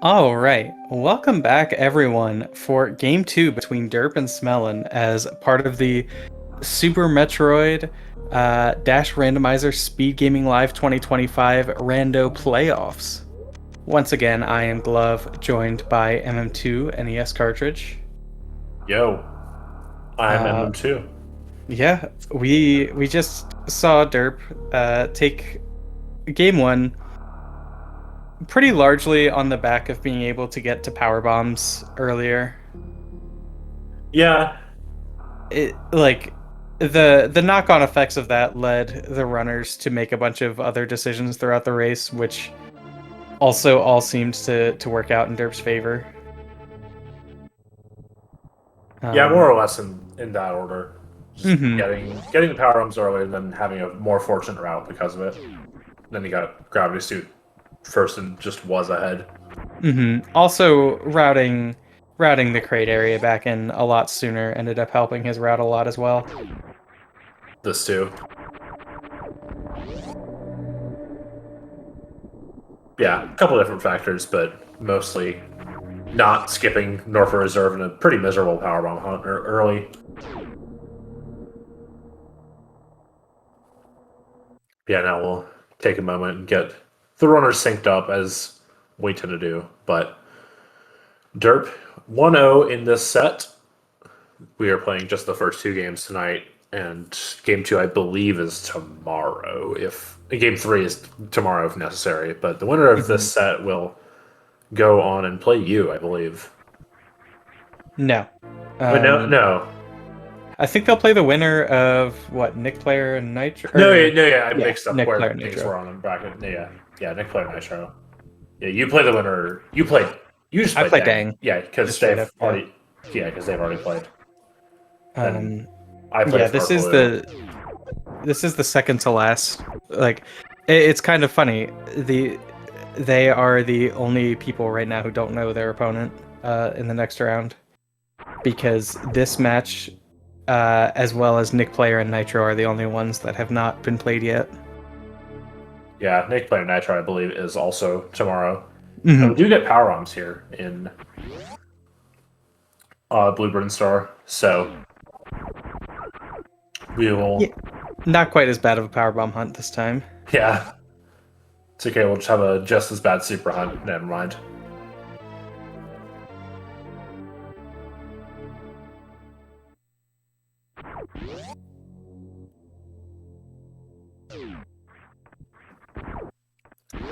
All right, welcome back everyone for game two between Derp and Smelon as part of the Super Metroid Dash Randomizer Speedgaming Live 2025 Rando Playoffs. Once again, I am Glove, joined by MM2 NES cartridge. Yo, I'm Uh, MM2. yeah, we just saw Derp take game one pretty largely on the back of being able to get to power bombs earlier. Yeah, The knock-on effects of that led the runners to make a bunch of other decisions throughout the race, which also all seemed to work out in Derp's favor. yeah, more Um, or less in that order. Just mhm. getting the power arms earlier, and then having a more fortunate route because of it. Then he got gravity suit first and just was ahead. Also, routing the crate area back in a lot sooner ended up helping his route a lot as well. This too. Yeah, a couple different factors, but mostly not skipping Norfolk Reserve in a pretty miserable powerbomb hunt early. Yeah, now we'll take a moment and get the runners synced up as we tend to do. But Derp 1-0 in this set. We are playing just the first two games tonight, and game two, I believe, is tomorrow. If game three is tomorrow, if necessary. But the winner of this Mhm. set will go on and play you, I believe. No. But no, Um, no, I think they'll play the winner of what, Nick Player and Nitro, no, or no. Yeah, I yeah, mixed up Nick Player where and things Nitro. were on the bracket. Yeah, yeah, Nick played Nitro. Yeah, you play the winner. You played. You just I played play Dang. Dang, Yeah, just because straight they've up. Yeah. already. Yeah, because they've already played. Then Um, I yeah, played Sparkle. this is the second to last. Like, it's kind of funny. They are the only people right now who don't know their opponent in the next round because this match, as well as Nick Player and Nitro, are the only ones that have not been played yet. Yeah, Nick playing Nitro, I believe, is also tomorrow. And we Hmm. do get power arms here in Bluebird and Star. So we Yeah, will, not quite as bad of a powerbomb hunt this time. yeah, it's okay. We'll just have a just as bad super hunt. Never mind.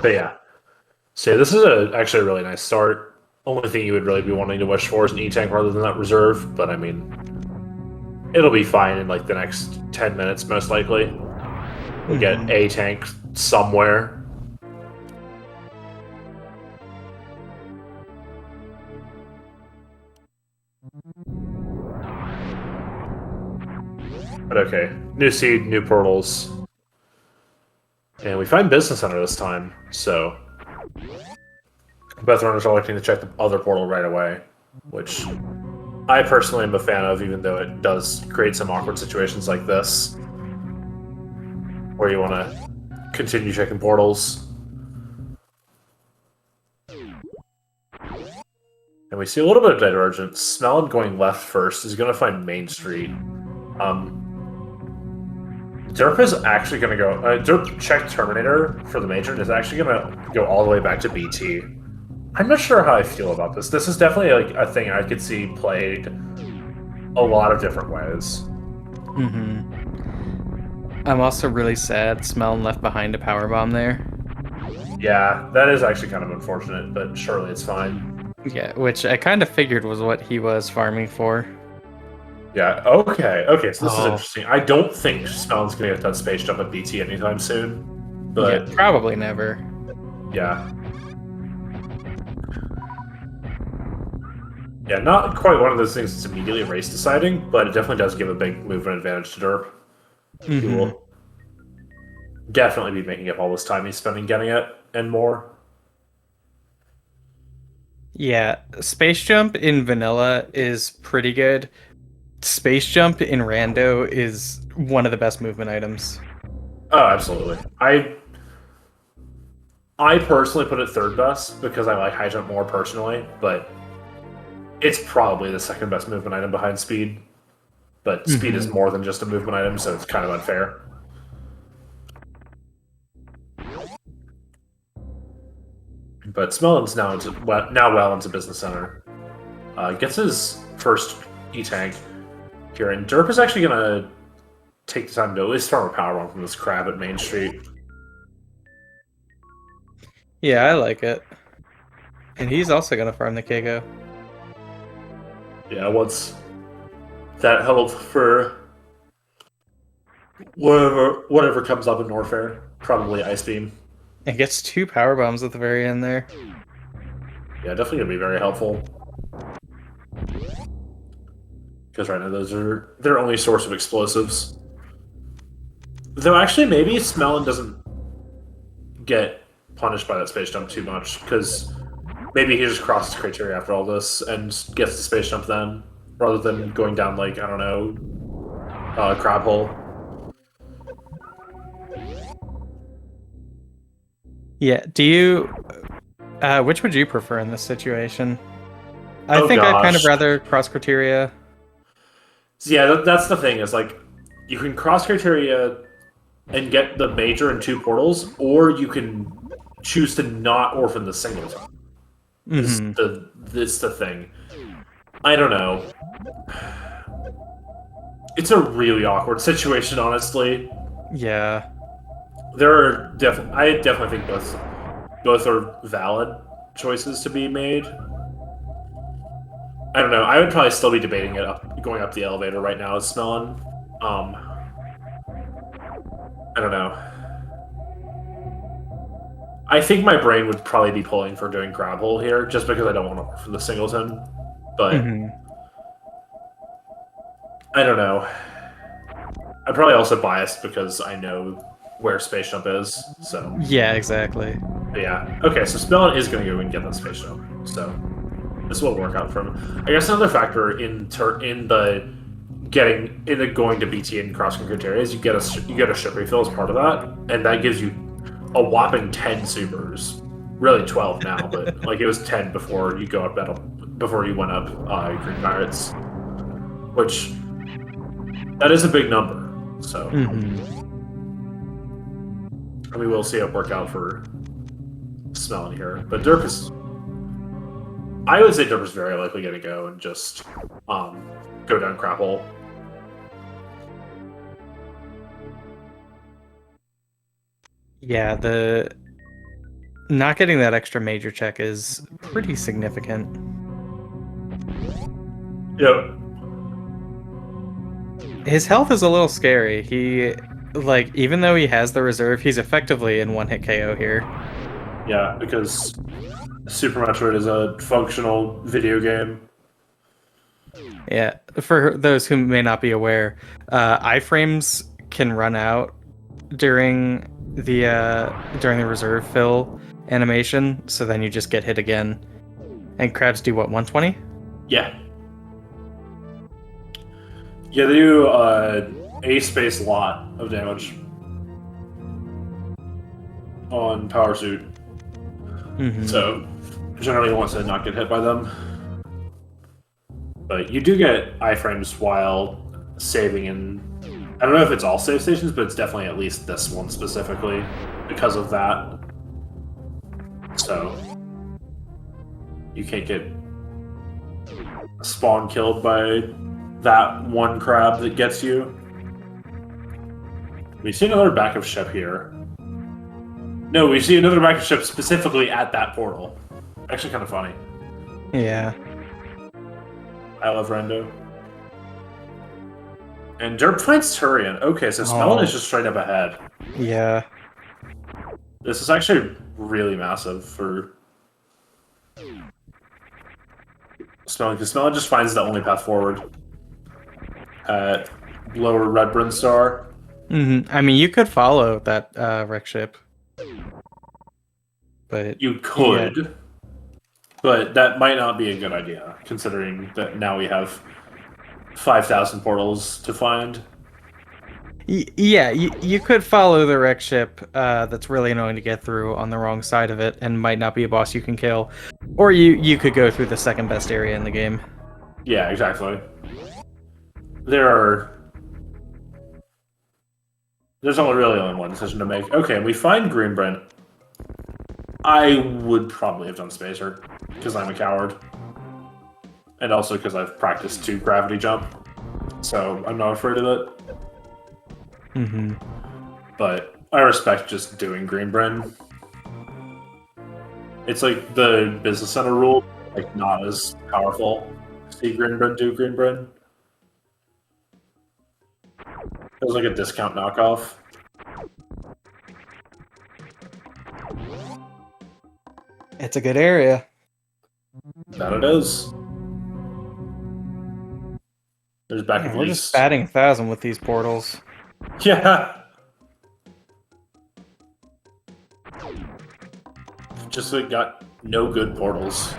But yeah, so this is actually a really nice start. Only thing you would really be wanting to wish for is an E tank rather than that reserve. But I mean, it'll be fine in like the next 10 minutes, most likely. We'll get Hmm. a tank somewhere. But okay, new seed, new portals, and we find Business Center this time. So both runners are electing to check the other portal right away, which I personally am a fan of, even though it does create some awkward situations like this, where you want to continue checking portals. And we see a little bit of divergence. Smelon going left first is going to find Main Street. Derp is actually going to go. Derp checked Terminator for the major and is actually going to go all the way back to BT. I'm not sure how I feel about this. This is definitely like a thing I could see played a lot of different ways. Hmm. I'm also really sad Smelling left behind a powerbomb there. Yeah, that is actually kind of unfortunate, but surely it's fine. Yeah, which I kind of figured was what he was farming for. Yeah, okay, so this is Oh, interesting. I don't think Smelon's going to get that space jump at BT anytime soon, yeah, but probably never. yeah. Yeah, not quite one of those things that's immediately race deciding, but it definitely does give a big movement advantage to Derp. He Hmm. will definitely be making up all this time he's spending getting it and more. Yeah, Space Jump in vanilla is pretty good. Space Jump in Rando is one of the best movement items. Oh, absolutely. I I personally put it third best because I like high jump more personally, but it's probably the second best movement item behind speed. But speed is more than just a movement item, so it's kind of unfair. But Smelon's now well into Business Center. Gets his first E-Tank here, and Derp is actually going to take the time to at least farm a power bomb from this crab at Main Street. Yeah, I like it. And he's also going to farm the Keiko. Yeah, what's that help for whatever comes up in Norfair? Probably Ice Beam. It gets 2 power bombs at the very end there. Yeah, definitely going to be very helpful. Because right now those are their only source of explosives. Though actually maybe Smelon doesn't get punished by that space jump too much, because maybe he just crosses criteria after all this and gets the space jump then, rather than going down like, I don't know, crab hole. Yeah, do you... which would you prefer in this situation? I think I'd kind of rather cross criteria. Yeah, that's the thing, is like, you can cross criteria and get the major in 2 portals, or you can choose to not orphan the singleton. This is the thing. I don't know. It's a really awkward situation, honestly. Yeah. There are I definitely think both are valid choices to be made. I don't know. I would probably still be debating it going up the elevator right now as Smelon. I don't know. I think my brain would probably be pulling for doing grab hole here, just because I don't want to orphan the singleton. But I don't know. I'm probably also biased because I know where Space Jump is. So yeah, exactly. But yeah. Okay, so Smelon is going to go and get that Space Jump. So this will work out for him. I guess another factor in the going to BT and crossing criteria is you get a ship refill as part of that, and that gives you a whopping 10 supers. Really 12 now, but like it was 10 before you went up Green Pirates, which that is a big number. So we will see it work out for Smelon here, but Derp is. I would say Derp is very likely going to go and just go down crap hole. Yeah, the not getting that extra major check is pretty significant. Yep. His health is a little scary. He, like, even though he has the reserve, he's effectively in one-hit KO here. Yeah, because Super Metroid is a functional video game. Yeah, for those who may not be aware, iframes can run out during the reserve fill animation, so then you just get hit again. And crabs do what, 120? Yeah. Yeah, they do a space lot of damage on Power Suit. So generally wants to not get hit by them. But you do get iframes while saving in... I don't know if it's all save stations, but it's definitely at least this one specifically because of that. So you can't get spawn killed by that one crab that gets you. We see another backup ship here. No, we see another backup ship specifically at that portal. Actually kind of funny. Yeah. I love Rendo. And Derp finds Turian. Okay, so Smelon is just straight up ahead. Yeah. This is actually really massive for Smelon, because Smelon just finds the only path forward at lower Red Bryn Star. I mean, you could follow that wreck ship. But you could, but that might not be a good idea, considering that now we have 5,000 portals to find. Yeah, you could follow the wreck ship that's really annoying to get through on the wrong side of it and might not be a boss you can kill. Or you could go through the second best area in the game. Yeah, exactly. There's only one decision to make. Okay, we find Green Brent. I would probably have done Spacer, because I'm a coward. And also because I've practiced to gravity jump. So I'm not afraid of it. Mm-hmm. But I respect just doing Green Brent. It's like the business center rule, like not as powerful. See Green Brent, do Green Brent. It was like a discount knockoff. It's a good area. That it is. There's back Yeah, of we're East. just batting 1,000 with these portals. Yeah. Just like got no good portals.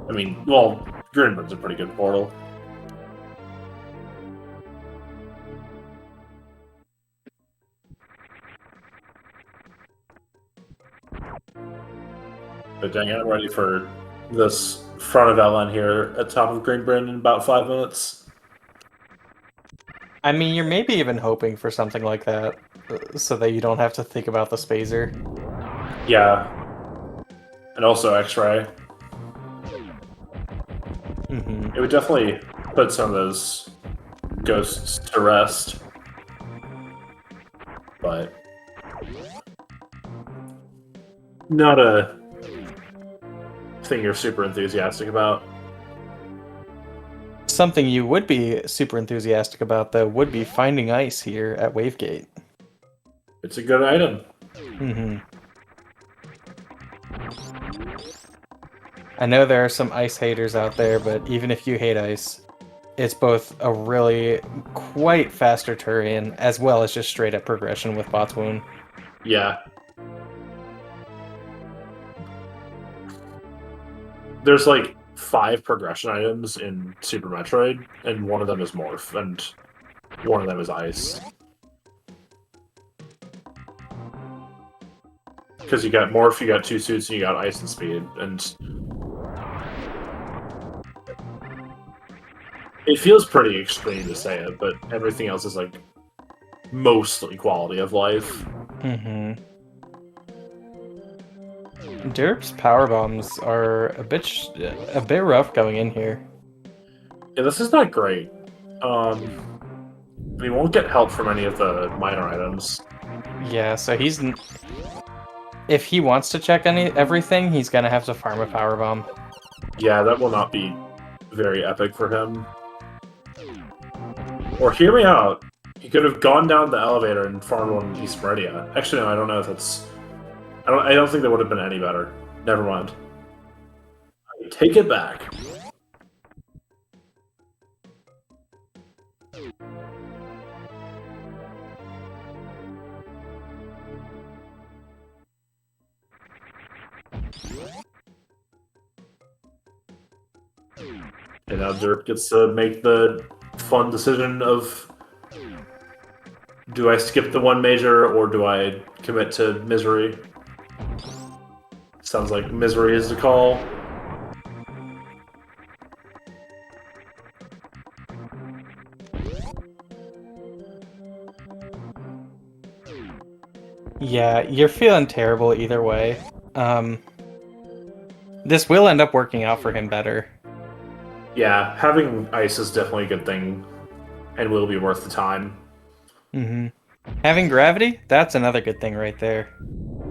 I mean, well, Grinberg's a pretty good portal. But dang it, I'm ready for this front of LN here at top of Greenbrand in about 5 minutes. I mean, you're maybe even hoping for something like that, so that you don't have to think about the spacer. Yeah. And also X-Ray. Mm-hmm. It would definitely put some of those ghosts to rest. But not a thing you're super enthusiastic about. Something you would be super enthusiastic about, though, would be finding ice here at Wavegate. It's a good item. Mm-hmm. I know there are some ice haters out there, but even if you hate ice, it's both a really quite faster terrain as well as just straight up progression with Botswoon. Yeah. There's like 5 progression items in Super Metroid, and one of them is Morph, and one of them is Ice. Because you got Morph, you got 2 suits, and you got Ice and Speed, and it feels pretty extreme to say it, but everything else is like mostly quality of life. Mm-hmm. Derp's power bombs are a bit rough going in here. Yeah, this is not great. We won't get help from any of the minor items. Yeah, so if he wants to check everything, he's gonna have to farm a power bomb. Yeah, that will not be very epic for him. Or hear me out. He could have gone down the elevator and farmed one in East Meridia. Actually, no, I don't know if that's. I don't think that would have been any better. Never mind. I take it back. And now Derp gets to make the fun decision of, do I skip the one major or do I commit to Misery? Sounds like Misery is the call. Yeah, you're feeling terrible either way. This will end up working out for him better. Yeah, having Ice is definitely a good thing and will be worth the time. Mm-hmm. Having gravity, that's another good thing right there.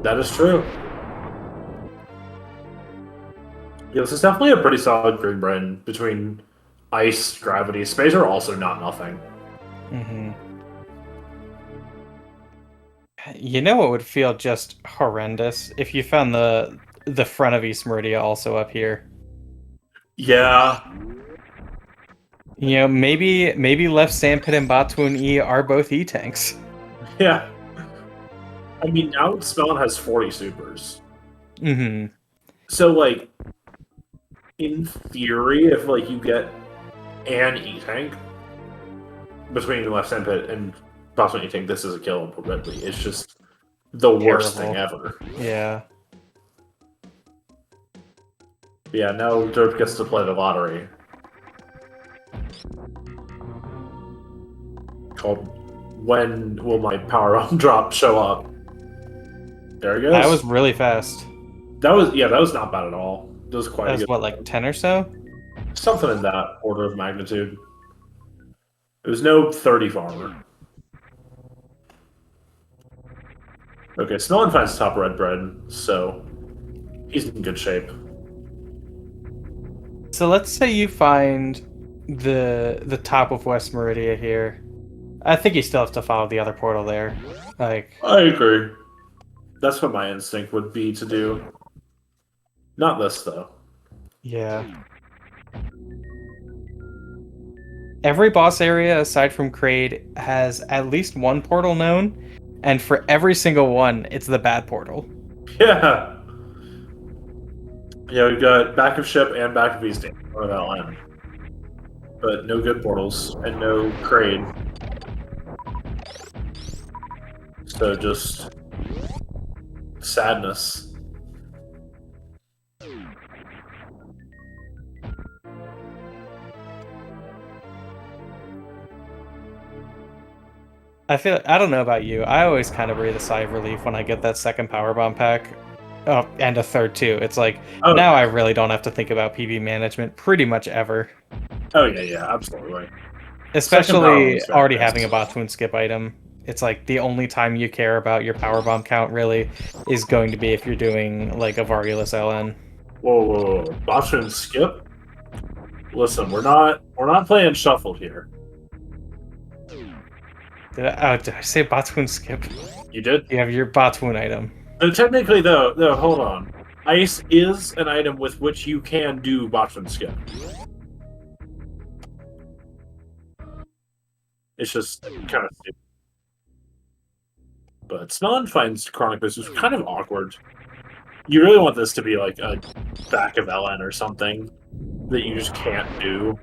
That is true. Yeah, this is definitely a pretty solid green brain between Ice, Gravity. Space are also not nothing. Mm-hmm. You know what would feel just horrendous? If you found the front of East Meridia also up here. Yeah. You know, maybe left Sandpit and Botswoon E are both E-tanks. Yeah. I mean, now Smelon has 40 supers. Mm-hmm. So, like, in theory, if, like, you get an E-tank between left Sandpit and possibly you think this is a killable Ridley. It's just the worst thing ever. Yeah. But yeah, now Derp gets to play the lottery. Called When Will My Power Up Drop Show Up? There he goes. That was really fast. That was not bad at all. That was quite That a was good what, like 10 or so? Something in that order of magnitude. It was no 30 farmer. Okay, Smelon finds top red bread, so he's in good shape. So let's say you find the top of West Meridia here. I think you still have to follow the other portal there. Like, I agree. That's what my instinct would be to do. Not this, though. yeah. Every boss area, aside from Kraid, has at least one portal known, and for every single one, it's the bad portal. Yeah! Yeah, we've got back of ship and back of East on that line. But no good portals, and no Kraid. So just sadness. I don't know about you. I always kind of breathe a sigh of relief when I get that second power bomb pack. Oh, and a third too. It's like, now I really don't have to think about PB management pretty much ever. Oh yeah, absolutely. Especially already having a Botwoon skip item. It's like the only time you care about your power bomb count really is going to be if you're doing like a Vargulus LN. Whoa. Botwoon skip? Listen, we're not playing shuffled here. Did I say Botwoon skip? You did? You have your Botwoon item. Technically, though, hold on. Ice is an item with which you can do Botwoon skip. It's just kind of stupid. But Smelon finds Chronic Boost is kind of awkward. You really want this to be like a back of LN or something that you just can't do.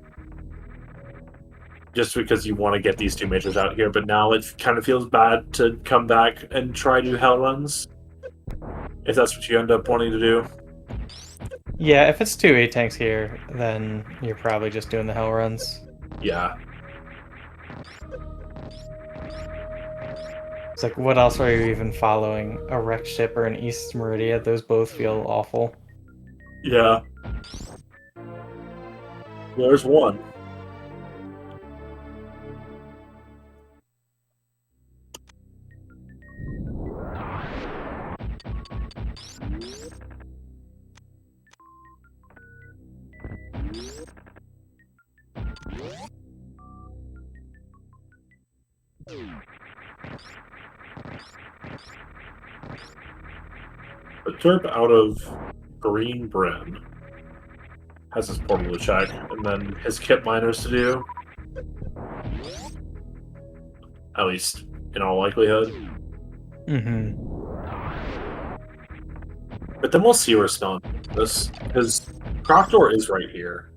Just because you want to get these two majors out here, but now it kind of feels bad to come back and try to hell runs. If that's what you end up wanting to do. Yeah, if it's 2 A-tanks here, then you're probably just doing the hell runs. Yeah. It's like, what else are you even following? A wrecked ship or an East Meridia? Those both feel awful. Yeah. There's one. The derp out of Green Brim has his portal to check, and then his kit miners to do. At least, in all likelihood. Mm-hmm. But then we'll see where Smelon this, because Proctor is right here.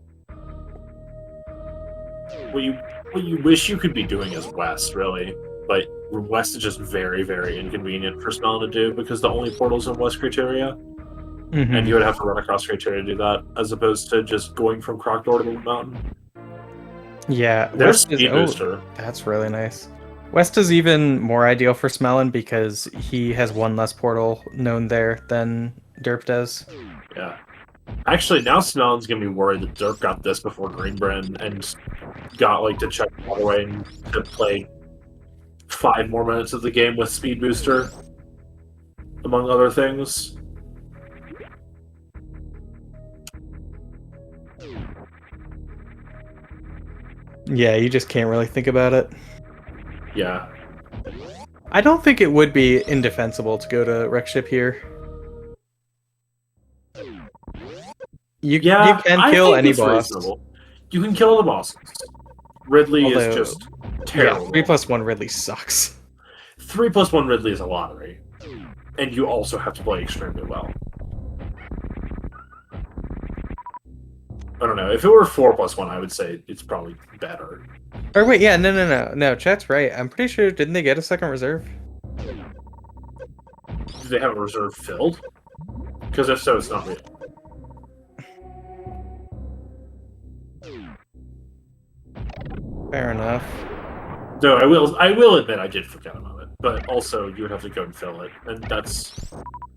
What you wish you could be doing is West, really. But West is just very, very inconvenient for Smelon to do because the only portal's in West Criteria. Mm-hmm. And you would have to run across Criteria to do that, as opposed to just going from Crocodile to the mountain. Yeah, There's Speed Booster. That's really nice. West is even more ideal for Smelon because he has one less portal known there than Derp does. Yeah. Actually, now Smelon's gonna be worried that Derp got this before Greenbrand and got like to check all the way and to play 5 more minutes of the game with Speed Booster, among other things. Yeah, you just can't really think about it. Yeah. I don't think it would be indefensible to go to Wreck Ship here. You can kill any boss. Reasonable. You can kill the bosses. Ridley is just terrible. Yeah, 3+1 Ridley sucks. 3+1 Ridley is a lottery. And you also have to play extremely well. I don't know. If it were 4+1, I would say it's probably better. Or wait, yeah, no. Chat's right. I'm pretty sure, didn't they get a second reserve? Do they have a reserve filled? Because if so, it's not real. Fair enough. Though I will admit I did forget about it, but also you would have to go and fill it, and that's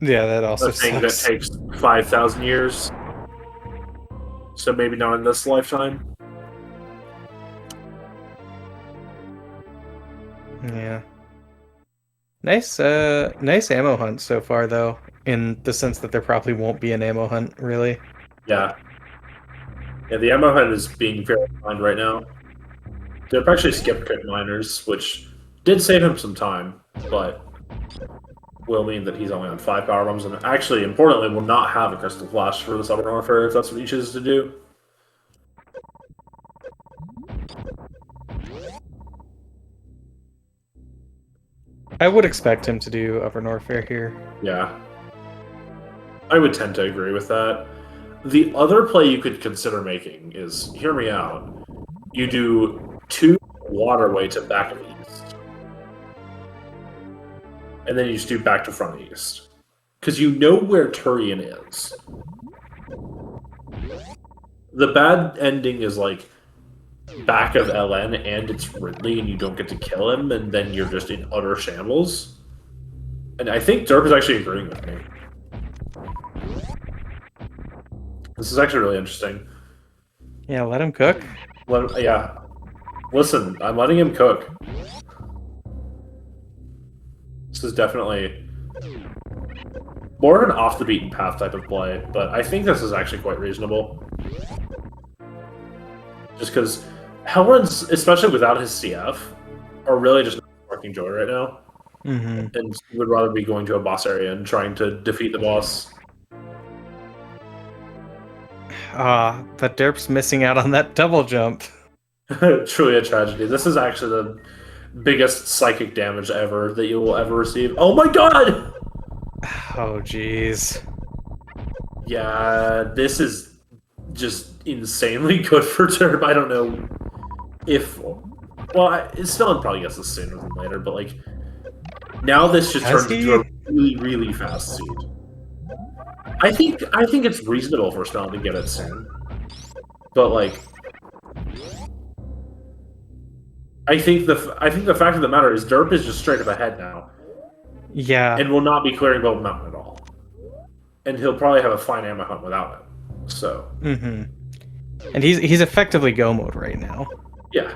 Yeah, that also a thing sucks. that takes 5,000 years. So maybe not in this lifetime. Yeah. Nice ammo hunt so far, though, in the sense that there probably won't be an ammo hunt, really. Yeah. Yeah, the ammo hunt is being very refined right now. They've actually skipped crit miners, which did save him some time, but will mean that he's only on 5 power bombs, and actually, importantly, will not have a crystal flash for the Southern Warfare if that's what he chooses to do. I would expect him to do Upper Norfair here. Yeah. I would tend to agree with that. The other play you could consider making is, hear me out, you do 2 waterway to back of east. And then you just do back to front east. Because you know where Turian is. The bad ending is like back of LN and it's Ridley and you don't get to kill him and then you're just in utter shambles. And I think Derp is actually agreeing with me. This is actually really interesting. Yeah, let him cook. Yeah. Listen, I'm letting him cook. This is definitely more of an off-the-beaten-path type of play, but I think this is actually quite reasonable. Just because Hellruns, especially without his CF, are really just sparking joy right now. Mm-hmm. And would rather be going to a boss area and trying to defeat the boss. But Derp's missing out on that double jump. Truly a tragedy. This is actually the biggest psychic damage ever that you will ever receive. Oh my god! Oh, jeez. Yeah, this is just insanely good for Derp. I don't know if... Well, Smelon probably gets this sooner than later, but like... Now this just turns into a really, really fast seed. I think it's reasonable for Smelon to get it soon. But like... I think the fact of the matter is Derp is just straight up ahead now. Yeah. And will not be clearing Gold Mountain at all. And he'll probably have a fine ammo hunt without it. So. Mm-hmm. And he's effectively go mode right now. Yeah.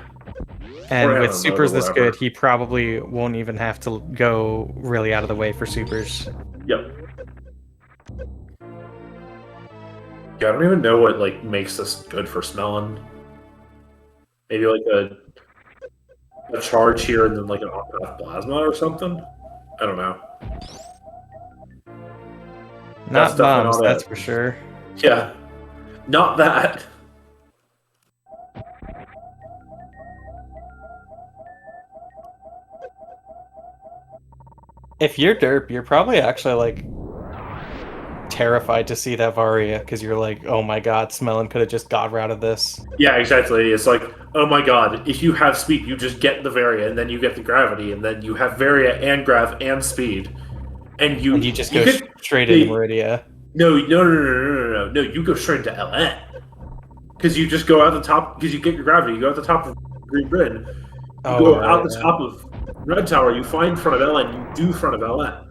And with supers this good, he probably won't even have to go really out of the way for supers. Yep. Yeah, I don't even know what like makes this good for Smelon. Maybe like a charge here and then like an off-path plasma or something? I don't know. Not bombs, that's for sure. Yeah. Not that. If you're Derp, you're probably actually like terrified to see that Varia because you're like, oh my god, Smelon could have just got rid of this. Yeah, exactly. It's like, oh my god, if you have speed, you just get the Varia, and then you get the gravity, and then you have Varia and Grav and speed. And you just go straight into Meridia. No, you go straight into LN. Because you just go out the top, because you get your gravity, you go out the top of Green Grid, you go out the top of Red Tower, you find front of LN, you do front of LN.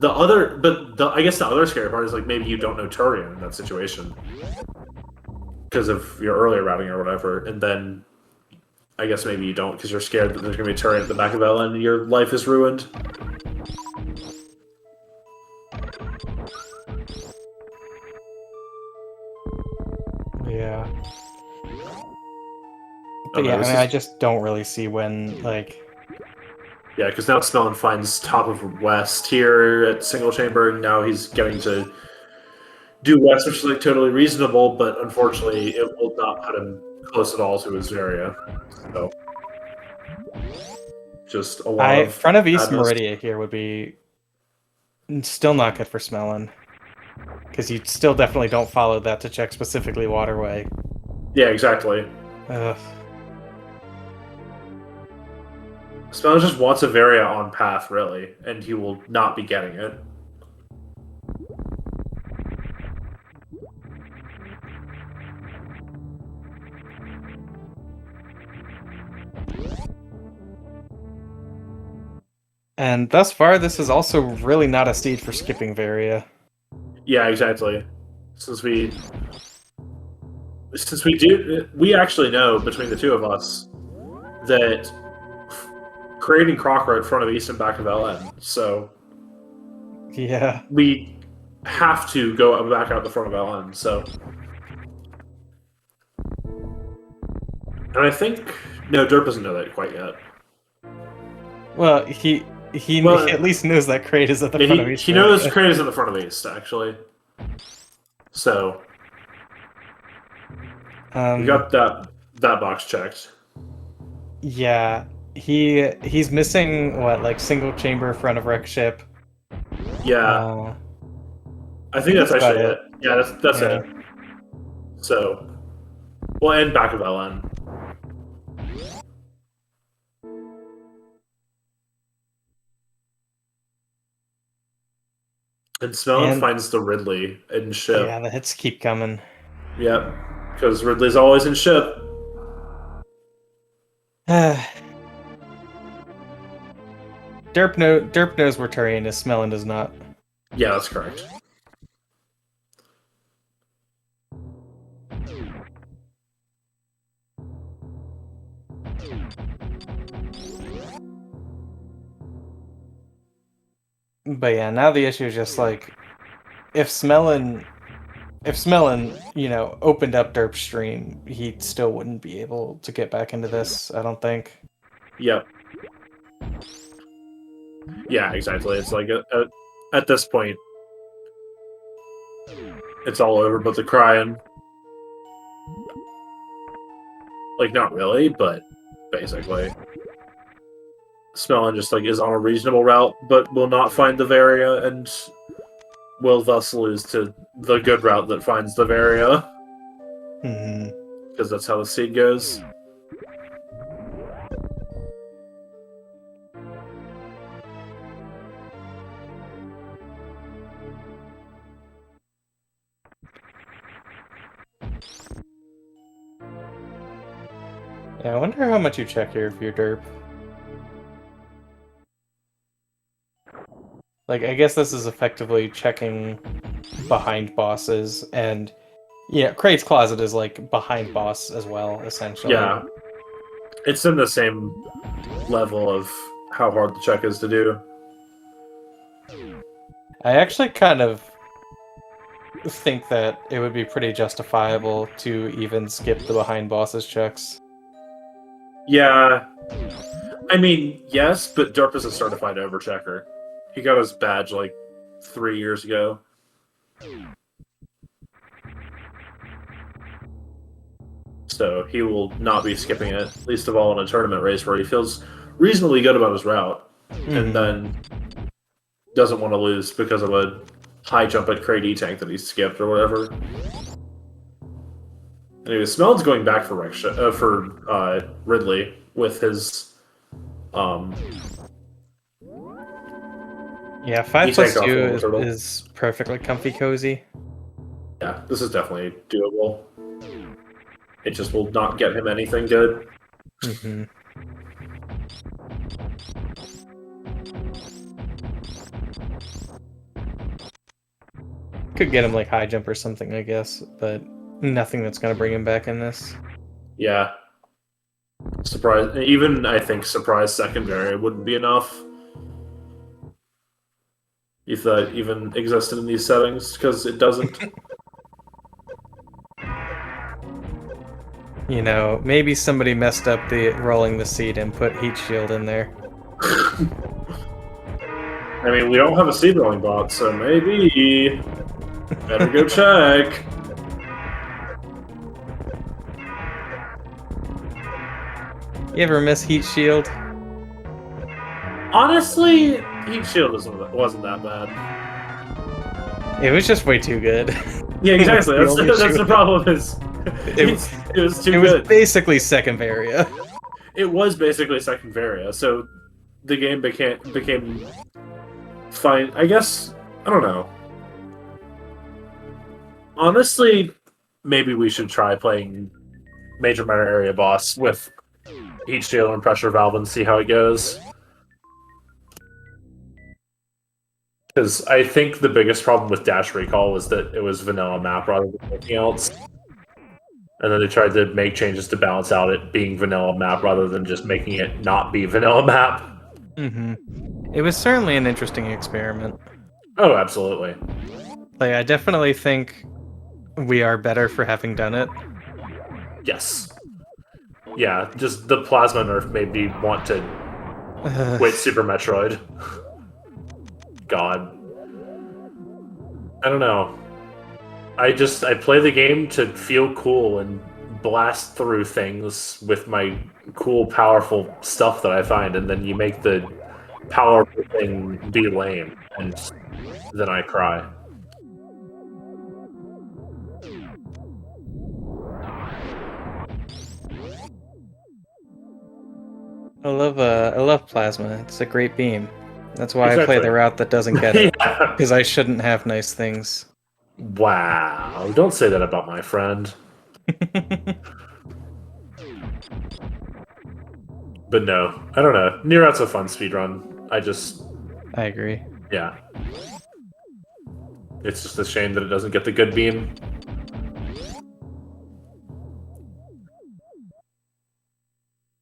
I guess the other scary part is like maybe you don't know Turian in that situation. Because of your earlier routing or whatever, and then I guess maybe you don't because you're scared that there's going to be Turian at the back of LN and your life is ruined. Yeah. But yeah, I just don't really see when, like... Yeah, because now Smelon finds top of West here at Single Chamber, and now he's getting to do West, which is like totally reasonable, but unfortunately it will not put him close at all to his area. So, just a lot of... Front of East Meridia here would be still not good for Smelon. Because you still definitely don't follow that to check specifically Waterway. Yeah, exactly. Ugh. Smelon just wants a Varia on path, really, and he will not be getting it. And thus far, this is also really not a seed for skipping Varia. Yeah, exactly. Since we actually know between the two of us that creating Croc are in front of East and back of LN, so yeah, we have to go back out the front of LN. So, and I think no, Derp doesn't know that quite yet. Well, he at least knows that Crate is at the front of East. He knows Crate is at the front of East, actually. So we got that box checked. Yeah, he's missing what, like single chamber front of wreck ship. Yeah, I think that's actually it. Yeah, that's it. So, well, and back of LN. And Smelon finds the Ridley in ship. Yeah, the hits keep coming. Yep, because Ridley's always in ship. Derp knows where Turian is, Smelon does not. Yeah, that's correct. But yeah, now the issue is just like, if Smelon, you know, opened up Derp's stream, he still wouldn't be able to get back into this, I don't think. Yep. Yeah, exactly. It's like at this point, it's all over but the crying. Like, not really, but basically. Smelon just like is on a reasonable route, but will not find the Varia, and will thus lose to the good route that finds the Varia. Because that's how the seed goes. Yeah, I wonder how much you check here for your derp. Like, I guess this is effectively checking behind bosses, and yeah, Crate's Closet is like behind boss as well, essentially. Yeah. It's in the same level of how hard the check is to do. I actually kind of think that it would be pretty justifiable to even skip the behind bosses checks. Yeah. I mean, yes, but Derp is a certified overchecker. He got his badge like 3 years ago. So he will not be skipping it, least of all in a tournament race where he feels reasonably good about his route, and then doesn't want to lose because of a high jump at Crate E-Tank that he skipped or whatever. Anyway, Smelon's going back for Ridley with his yeah, 5+2 is perfectly comfy cozy. Yeah, this is definitely doable. It just will not get him anything good. Could get him like high jump or something, I guess, but nothing that's gonna bring him back in this. Yeah. Surprise. Even I think surprise secondary wouldn't be enough. If that even existed in these settings, because it doesn't. You know, maybe somebody messed up the rolling the seed and put heat shield in there. I mean, we don't have a seed rolling bot, so maybe better go check. You ever miss heat shield? Honestly, heat shield wasn't that bad. It was just way too good. Yeah, exactly. That's the problem. It was too good. It was basically second Varia. It was basically second Varia. So the game became fine. I guess I don't know. Honestly, maybe we should try playing Major Minor Area Boss with heat shield and pressure valve and see how it goes. Because I think the biggest problem with Dash Recall was that it was vanilla map rather than anything else. And then they tried to make changes to balance out it being vanilla map rather than just making it not be vanilla map. It was certainly an interesting experiment. Oh, absolutely. Like, I definitely think we are better for having done it. Yes. Yeah, just the plasma nerf made me want to quit Super Metroid. God. I don't know. I play the game to feel cool and blast through things with my cool, powerful stuff that I find, and then you make the powerful thing be lame, and then I cry. I love plasma. It's a great beam. That's why I play Exactly. the route that doesn't get it. Yeah. Because I shouldn't have nice things. Wow, don't say that about my friend. But no, I don't know. Near Out's a fun speedrun. I agree. Yeah. It's just a shame that it doesn't get the good beam.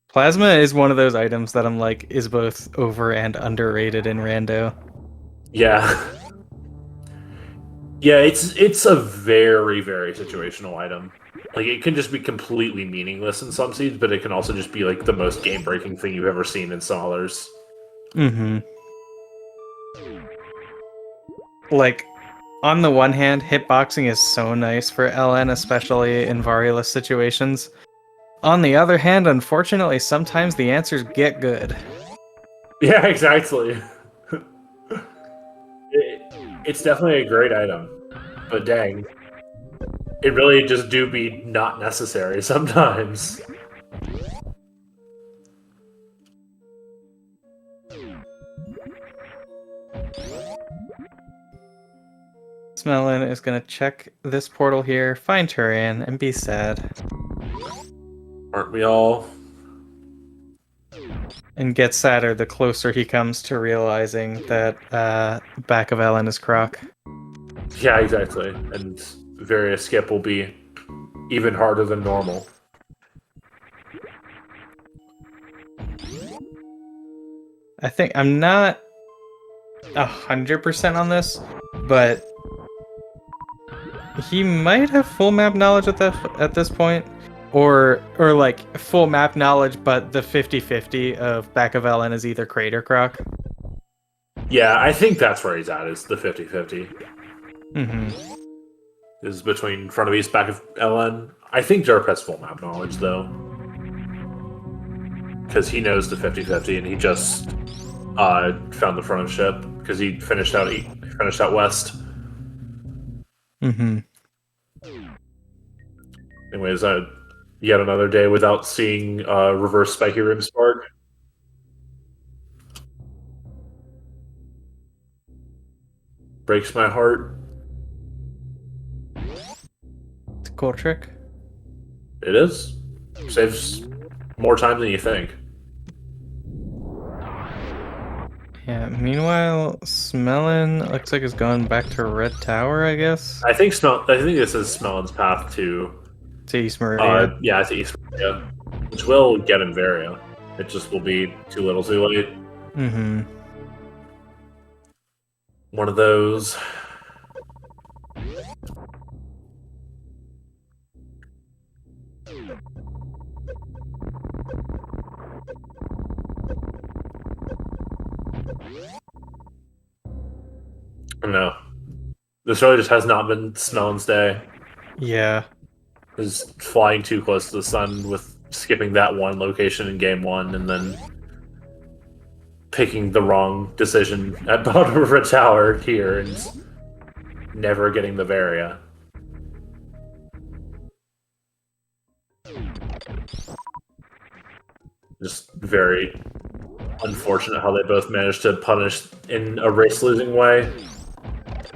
Plasma is one of those items that I'm like is both over and underrated in Rando. Yeah. Yeah, it's a very, very situational item. Like, it can just be completely meaningless in some seeds, but it can also just be, like, the most game-breaking thing you've ever seen in some others. Like, on the one hand, hitboxing is so nice for LN, especially in various situations. On the other hand, unfortunately, sometimes the answers get good. Yeah, exactly. It's definitely a great item, but dang. It really just do be not necessary sometimes. Smelon is gonna check this portal here, find Turian, and be sad. Aren't we all? And get sadder the closer he comes to realizing that back of Ellen is Croc. Yeah, exactly. And various skip will be even harder than normal. I think I'm not 100% on this, but he might have full map knowledge at this point, or like full map knowledge, but the 50-50 of back of Ellen is either Crate or Croc. Yeah, I think that's where he's at, is the 50-50. Is between front of East, back of LN. I think Derp has full map knowledge, though. Because he knows the 50-50, and he just found the front of ship, because he finished out west. Anyways, yet another day without seeing reverse spiky rim spark. Breaks my heart. It's a cool trick. It is. Saves more time than you think. Yeah, meanwhile, Smelon looks like he's going back to Red Tower, I guess? I think this is Smelon's path to East Meridia. yeah, to East Meridia, which will get him Varia. It just will be too little too late. One of those. No. This really just has not been Smelon's day. Yeah. Is flying too close to the sun with skipping that one location in game one and then picking the wrong decision at bottom of a tower here and never getting the Varia. Just very unfortunate how they both managed to punish in a race-losing way.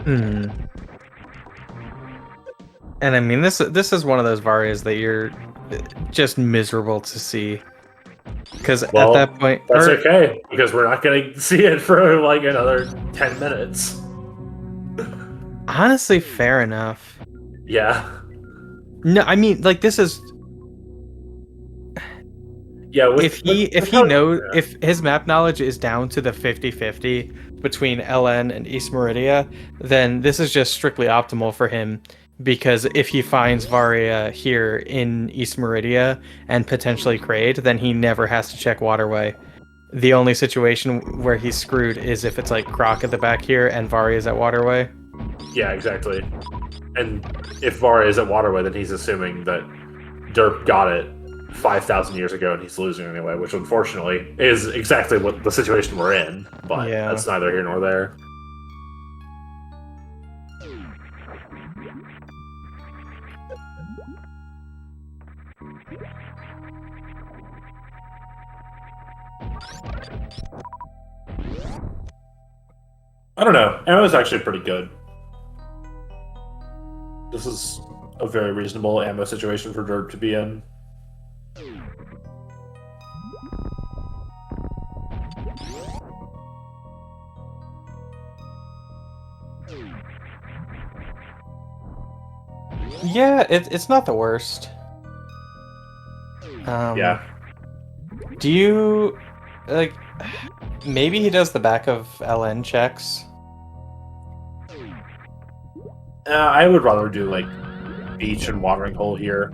Hmm. And I mean, this is one of those Varias that you're just miserable to see. Because at that point... That's okay, because we're not going to see it for like another 10 minutes. Honestly, fair enough. Yeah. No, I mean, like, this is... Yeah, if his map knowledge is down to the 50-50 between LN and East Meridia, then this is just strictly optimal for him, because if he finds Varia here in East Meridia and potentially Kraid, then he never has to check Waterway. The only situation where he's screwed is if it's like Croc at the back here and Varia's at Waterway. Yeah, exactly. And if Varia is at Waterway, then he's assuming that Derp got it 5,000 years ago and he's losing anyway, which unfortunately is exactly what the situation we're in, but Yeah. That's neither here nor there. I don't know. Ammo's actually pretty good. This is a very reasonable ammo situation for Derp to be in. Yeah, it's not the worst. Yeah. Do you like? Maybe he does the back of LN checks. I would rather do like beach and watering hole here.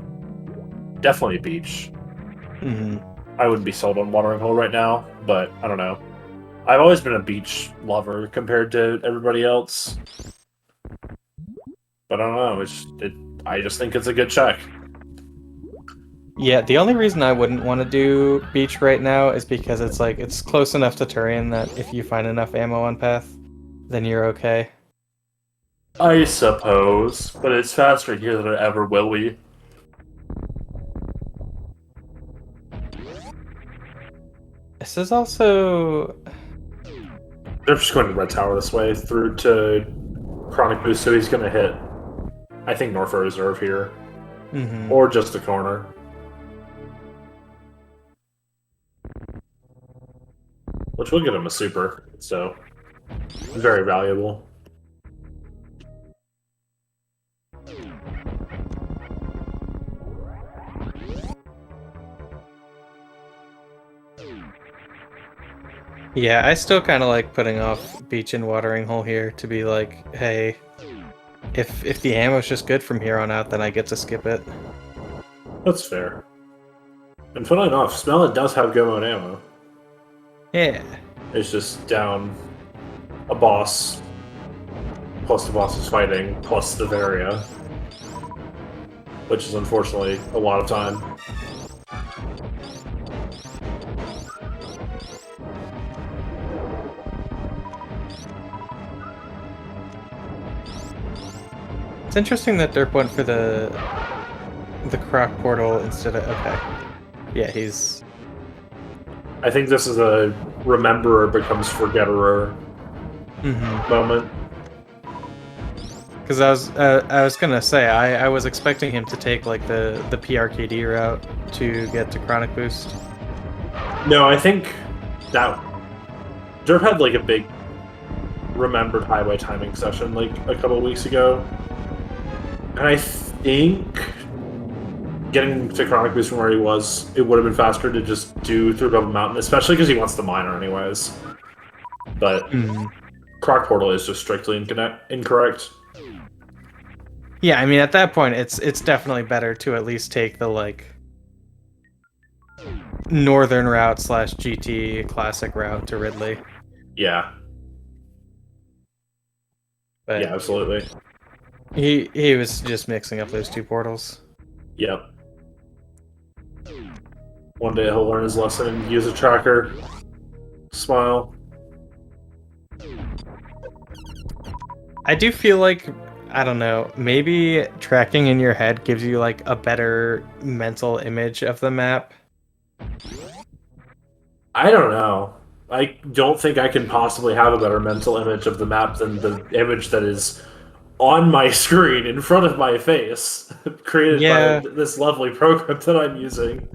Definitely beach. Mm-hmm. I wouldn't be sold on watering hole right now, but I don't know. I've always been a beach lover compared to everybody else. But I don't know. I just think it's a good check. Yeah, the only reason I wouldn't want to do beach right now is because it's like it's close enough to Turian that if you find enough ammo on path, then you're okay. I suppose, but it's faster here than it ever will be. This is also... They're just going to Red Tower this way through to Chronic Boost, so he's going to hit, I think, Norfolk Reserve here. Mm-hmm. Or just a corner. Which will get him a super, so very valuable. Yeah, I still kind of like putting off beach and watering hole here to be like, hey, if the ammo's just good from here on out, then I get to skip it. That's fair. And funnily enough, Smelon does have go mode ammo. Yeah. It's just down a boss, plus the boss is fighting, plus the Varia. Which is unfortunately a lot of time. It's interesting that Derp went for the Croc portal instead of... Okay. Yeah, he's... I think this is a rememberer becomes forgetterer moment. Because I was gonna say I was expecting him to take like the PRKD route to get to Chronic Boost. No, I think that Derp had like a big remembered highway timing session like a couple weeks ago. And I think getting to Chronic Boost from where he was, it would have been faster to just do through Double Mountain, especially because he wants the miner anyways. But Croc Portal is just strictly incorrect. Yeah, I mean at that point it's definitely better to at least take the like northern route / GT classic route to Ridley. Yeah. But yeah, absolutely. He was just mixing up those two portals. Yep. One day he'll learn his lesson and use a tracker. Smile. I do feel like, I don't know, maybe tracking in your head gives you like a better mental image of the map. I don't know. I don't think I can possibly have a better mental image of the map than the image that is on my screen in front of my face, created by Yeah. this lovely program that I'm using.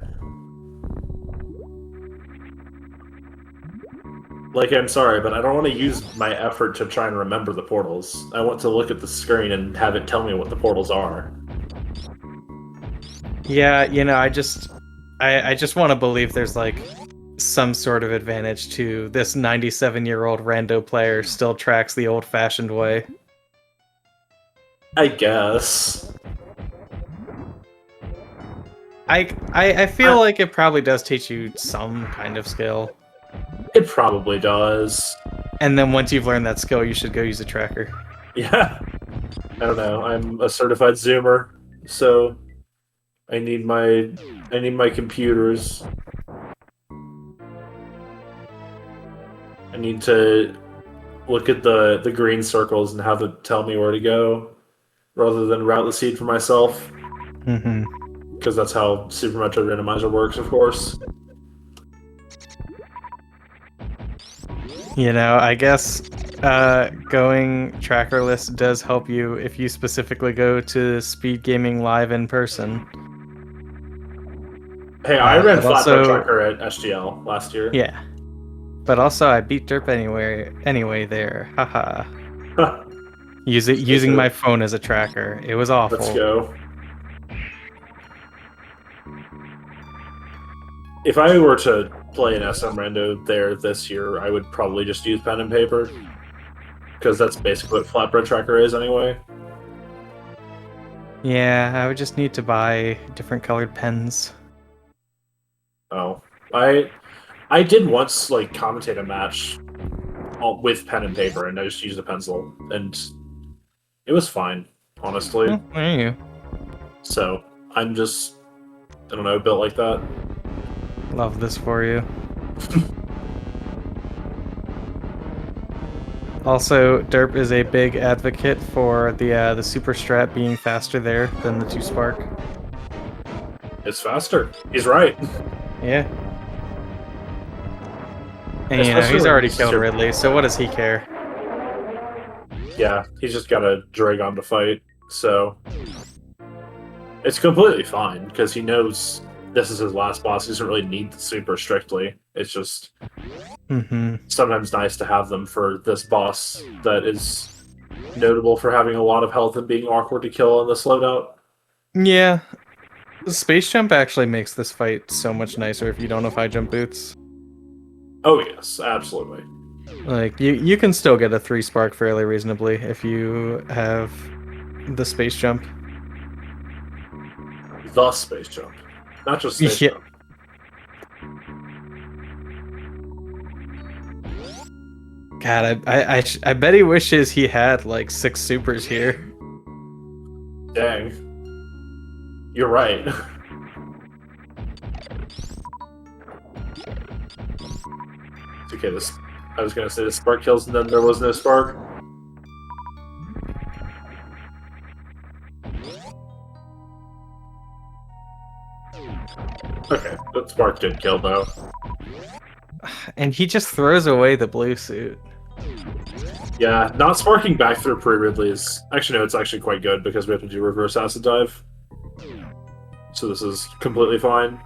Like, I'm sorry, but I don't want to use my effort to try and remember the portals. I want to look at the screen and have it tell me what the portals are. Yeah, I just want to believe there's like some sort of advantage to this 97-year-old rando player still tracks the old-fashioned way. I guess. I feel like it probably does teach you some kind of skill. It probably does. And then once you've learned that skill, you should go use a tracker. Yeah. I don't know. I'm a certified zoomer, so I need my computers. I need to look at the green circles and have it tell me where to go, rather than route the seed for myself. Because that's how Super Metroid Randomizer works, of course. I guess going trackerless does help you if you specifically go to Speedgaming Live in person. Hey, I ran but also- Flatbed Tracker at SGL last year. Yeah. But also, I beat derp anyway there. Haha. Using my phone as a tracker. It was awful. Let's go. If I were to play an SM Rando there this year, I would probably just use pen and paper. Because that's basically what Flatbread Tracker is anyway. Yeah, I would just need to buy different colored pens. Oh. I did once, like, commentate a match with pen and paper, and I just used a pencil, and it was fine, honestly. Oh, there you go. So, I'm just, I don't know, built like that. Love this for you. Also, derp is a big advocate for the super strat being faster there than the 2-spark. It's faster. He's right. Yeah. And Especially he's when already it's killed your- Ridley, so what does he care? Yeah, he's just got a Dragon to fight, so it's completely fine because he knows this is his last boss. He doesn't really need the super strictly. It's just sometimes nice to have them for this boss that is notable for having a lot of health and being awkward to kill in this loadout. Yeah. Space jump actually makes this fight so much nicer if you don't have high jump boots. Oh yes, absolutely. Like, you can still get a 3-spark fairly reasonably if you have the space jump. The space jump. Not just space jump. God, I bet he wishes he had, like, 6 supers here. Dang. You're right. It's okay, I was gonna say the spark kills and then there was no spark. Okay, that spark did kill though. And he just throws away the blue suit. Yeah, not sparking back through pre-Ridley is... Actually, no, it's actually quite good because we have to do reverse acid dive. So this is completely fine.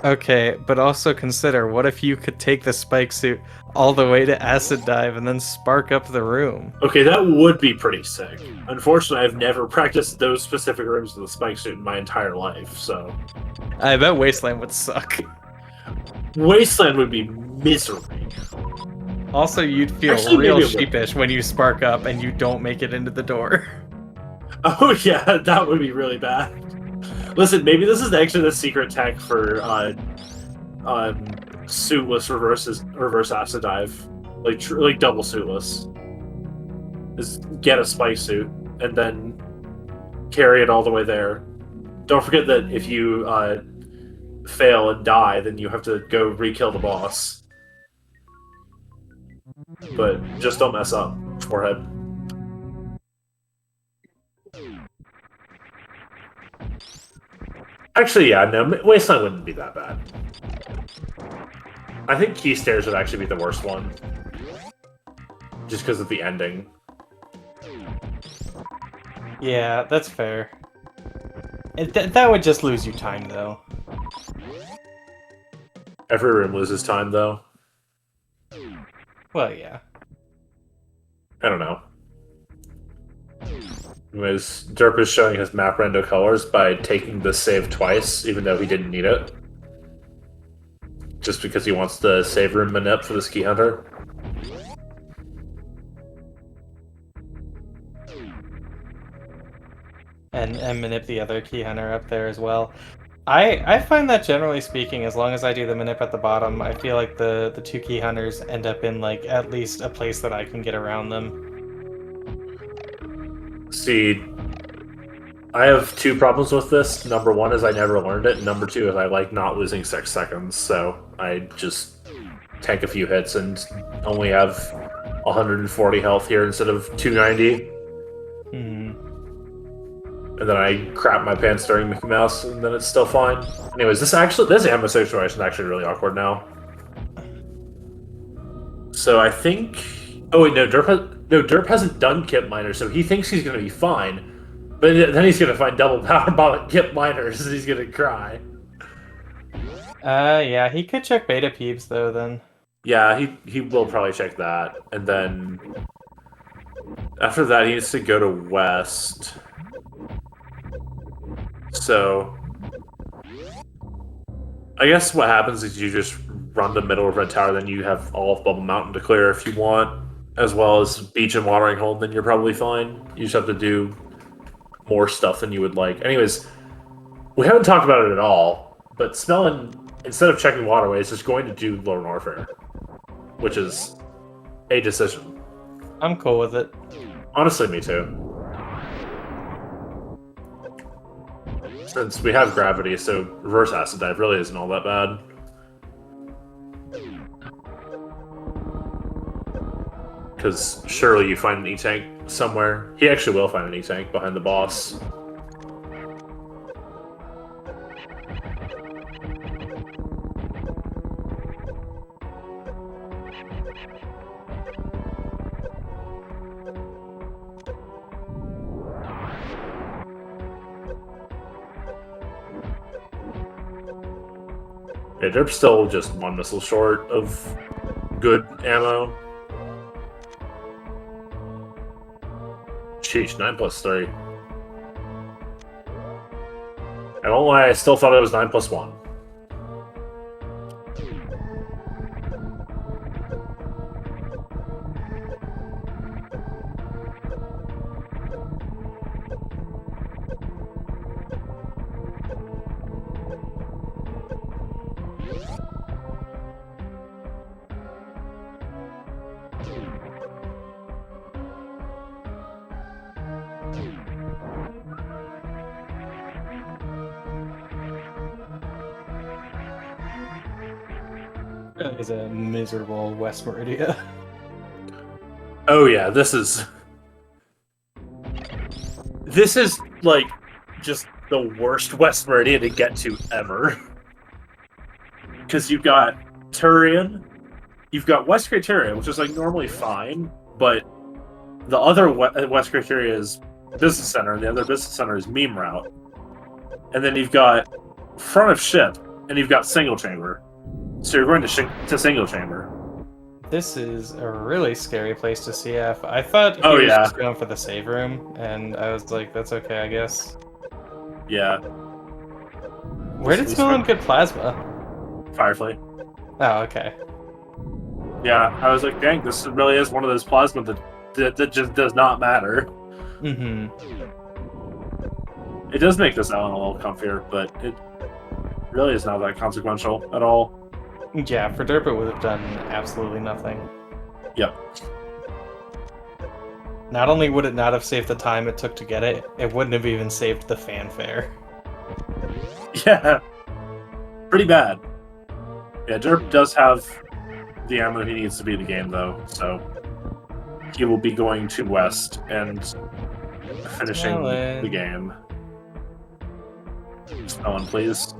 Okay, but also consider, what if you could take the spike suit all the way to acid dive and then spark up the room? Okay, that would be pretty sick. Unfortunately, I've never practiced those specific rooms with the spike suit in my entire life, so... I bet Wasteland would suck. Wasteland would be misery. Also, you'd feel real sheepish when you spark up and you don't make it into the door. Oh yeah, that would be really bad. Listen, maybe this is actually the secret tech for suitless reverse acid dive, like double suitless. Is get a spike suit and then carry it all the way there. Don't forget that if you fail and die, then you have to go re-kill the boss. But just don't mess up, forehead. Actually, yeah, no, Wasteland wouldn't be that bad. I think Key Stairs would actually be the worst one. Just because of the ending. Yeah, that's fair. That would just lose you time, though. Every room loses time, though. Well, yeah. I don't know. Anyways, Derp is showing his map rando colors by taking the save twice, even though he didn't need it. Just because he wants the save room manip for this key hunter. And manip the other key hunter up there as well. I find that generally speaking, as long as I do the manip at the bottom, I feel like the two key hunters end up in like at least a place that I can get around them. See, I have two problems with this. Number one is I never learned it. Number two is I like not losing 6 seconds, so I just tank a few hits and only have 140 health here instead of 290. And then I crap my pants during Mickey Mouse, and then it's still fine. Anyways, this ammo situation is actually really awkward now. So I think... Oh wait, no, Derp hasn't done Kip Miner, so he thinks he's going to be fine. But then he's going to find double power bomb at Kip Miners, and he's going to cry. Yeah, he could check Beta Peeps, though, then. Yeah, he will probably check that. And then... After that, he needs to go to West... So, I guess what happens is you just run the middle of Red Tower, then you have all of Bubble Mountain to clear if you want, as well as Beach and Watering Hole, then you're probably fine. You just have to do more stuff than you would like. Anyways, we haven't talked about it at all, but Smelon, instead of checking waterways, is going to do Lower Norfair, which is a decision. I'm cool with it. Honestly, me too. Since we have gravity, so reverse acid dive really isn't all that bad. Because surely you find an E-Tank somewhere. He actually will find an E-Tank behind the boss. Yeah, Derp's still just one missile short of good ammo. Sheesh, 9+3. I don't lie, I still thought it was 9+1. That is a miserable West Meridia. Oh yeah, this is like just the worst West Meridian to get to ever. Because you've got Turian, you've got West Criteria, which is like normally fine, but the other West Criteria is Business Center, and the other Business Center is Meme Route. And then you've got Front of Ship, and you've got Single Chamber. So you're going to Single Chamber. This is a really scary place to CF. I thought he was just going for the save room, and I was like, that's okay, I guess. Yeah. Where did Smelon get plasma? Firefly. Oh, okay. Yeah, I was like, dang, this really is one of those plasma that just does not matter. Mm-hmm. It does make this Ellen a little comfier, but it really is not that consequential at all. Yeah, for Derp it would have done absolutely nothing. Yep. Not only would it not have saved the time it took to get it, it wouldn't have even saved the fanfare. Yeah. Pretty bad. Yeah, Derp does have the ammo he needs to beat the game, though, so he will be going to West and finishing the game. Smelon, please.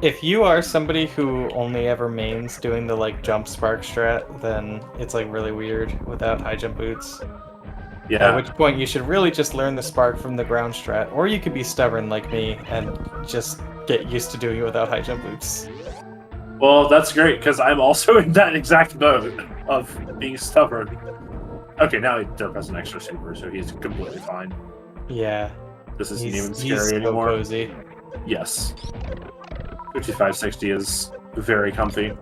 If you are somebody who only ever mains doing the like jump spark strat, then it's like really weird without high jump boots. At Yeah. which point you should really just learn the spark from the ground strat, or you could be stubborn like me and just get used to doing it without high jump boots. Well, that's great, because I'm also in that exact mode of being stubborn. Okay, now Derp has an extra super, so he's completely fine. Yeah. This isn't He's even scary so anymore. cozy. Yes. 5560 is very comfy.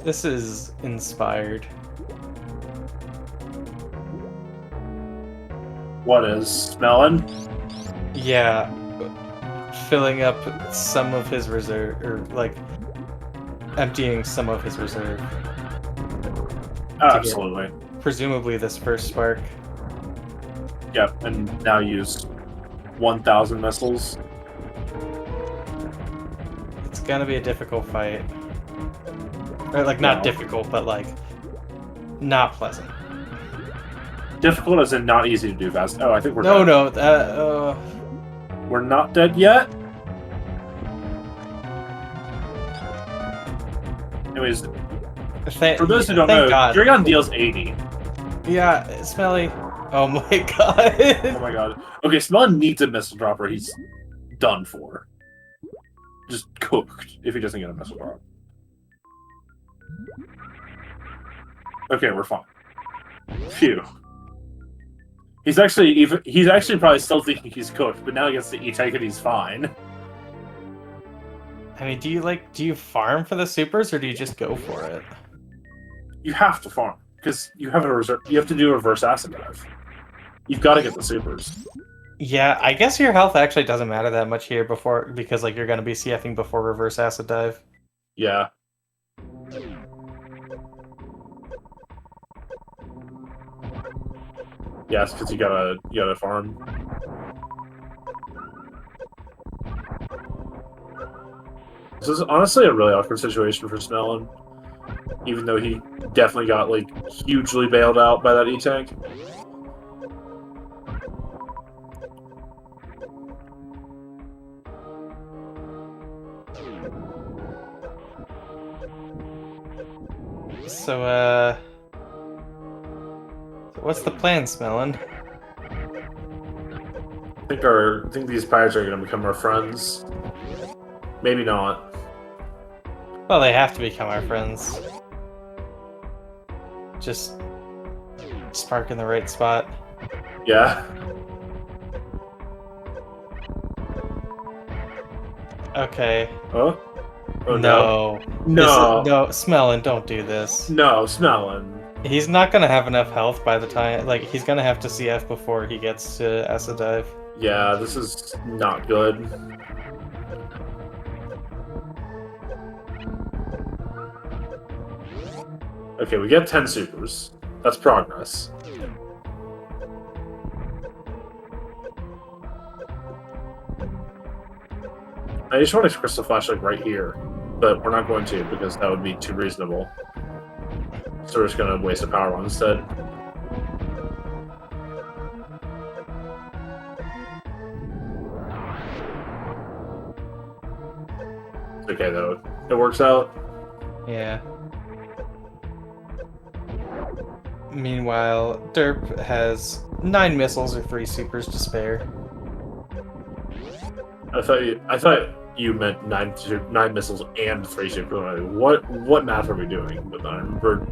This is inspired. What is smelling? Yeah. Filling up some of his reserve, or like emptying some of his reserve. Absolutely. Presumably this first spark. Yep, and now use 1,000 missiles. It's gonna be a difficult fight. Or like not difficult, but like not pleasant. Difficult as in not easy to do fast. Oh, I think we're No, dead. no. We're not dead yet? Anyways, for those who don't know, God. Dragon deals 80. Yeah, Smelly. Oh my god. Oh my god. Okay, Smelon needs a missile drop or he's done for. Just cooked if he doesn't get a missile drop. Okay, we're fine. Phew. He's actually probably still thinking he's cooked, but now he gets to E-Tank and he's fine. I mean, do you farm for the supers or do you just go for it? You have to farm because you have to do a reverse acid dive. You've got to get the supers. Yeah, I guess your health actually doesn't matter that much here because like you're gonna be CFing before reverse acid dive. Yeah. Yes, because you gotta farm. This is honestly a really awkward situation for Smelon, even though he definitely got like hugely bailed out by that E-Tank. So what's the plan, Smelon? I think these pirates are gonna become our friends. Maybe not. Well, they have to become our friends. Just spark in the right spot. Yeah. Okay. Oh? Oh no. No. No, Smelon, don't do this. No, Smelon. He's not gonna have enough health by the time, like, he's gonna have to CF before he gets to acid dive. Yeah, this is not good. Okay, we get 10 supers. That's progress. I just want to crystal flash like right here, but we're not going to because that would be too reasonable. So we're just going to waste a power one instead. It's okay though. It works out. Yeah. Meanwhile, Derp has 9 missiles or 3 supers to spare. I thought you meant nine missiles and 3 super. What math are we doing? But I remember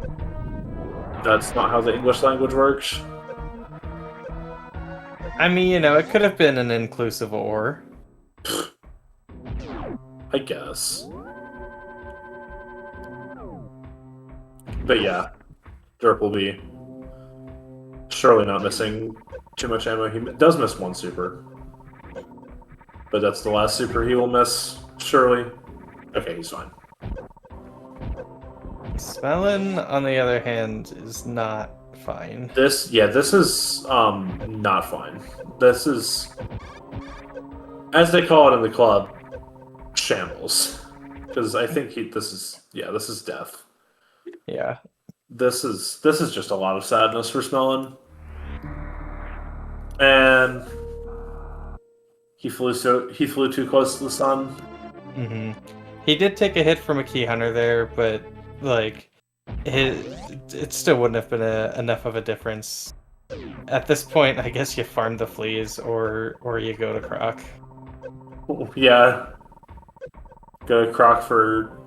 that's not how the English language works. I mean, you know, it could have been an inclusive or. I guess. But yeah, Derp will be surely not missing too much ammo. He does miss 1 super. But that's the last super he will miss, surely. Okay, he's fine. Smelon, on the other hand, is not fine. This is not fine. This is, as they call it in the club, shambles. Because I think this is death. Yeah. This is just a lot of sadness for Smelon. And he flew too close to the sun. Mm-hmm. He did take a hit from a key hunter there, but like it still wouldn't have been enough of a difference. At this point, I guess you farm the fleas or you go to Croc. Yeah. Go to Croc for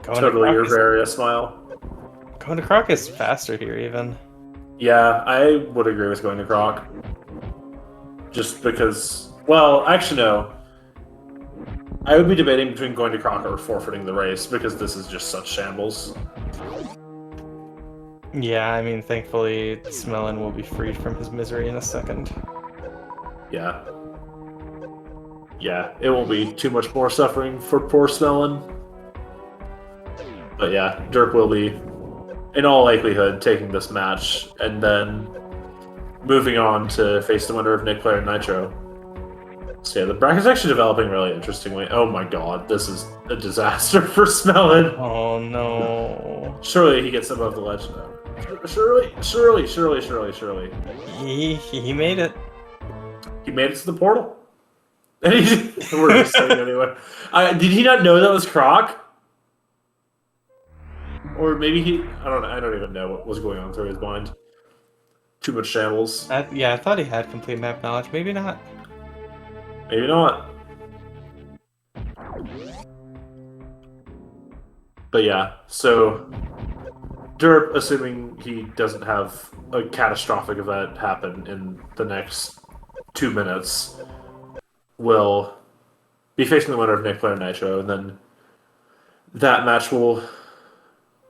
totally Herbaria smile. Going to Croc is faster here, even. Yeah, I would agree with going to Croc. Just because, well, actually no. I would be debating between going to Croc or forfeiting the race, because this is just such shambles. Yeah, I mean, thankfully, Smelon will be freed from his misery in a second. Yeah. Yeah, it won't be too much more suffering for poor Smelon. But yeah, Derp will be, in all likelihood, taking this match, and then moving on to face the winner of Nick Player and Nitro. So yeah, the bracket's actually developing really interestingly. Oh my god, this is a disaster for Smelon. Oh no. Surely he gets above the ledge now. Surely. He made it. He made it to the portal. And we're just saying anyway. Did he not know that was Croc? Or maybe I don't even know what was going on through his mind. Too much shambles. Yeah, I thought he had complete map knowledge. Maybe not. Maybe not. But yeah, so Derp, assuming he doesn't have a catastrophic event happen in the next 2 minutes, will be facing the winner of Nick Player Nitro, and then that match will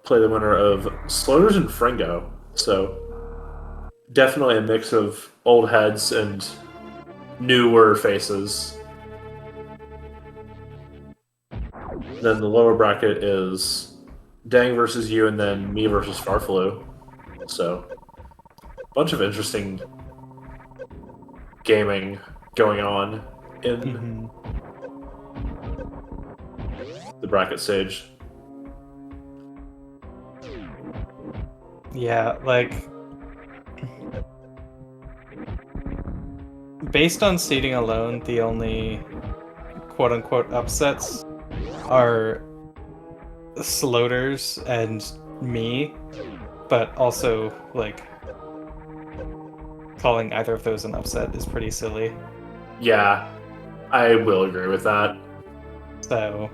play the winner of Sloters and Fringo. So definitely a mix of old heads and newer faces. Then the lower bracket is Dang versus you, and then me versus Farflu. So, a bunch of interesting gaming going on in the bracket stage. Yeah, like, based on seeding alone, the only quote-unquote upsets are Sloters and me, but also, like, calling either of those an upset is pretty silly. Yeah, I will agree with that. So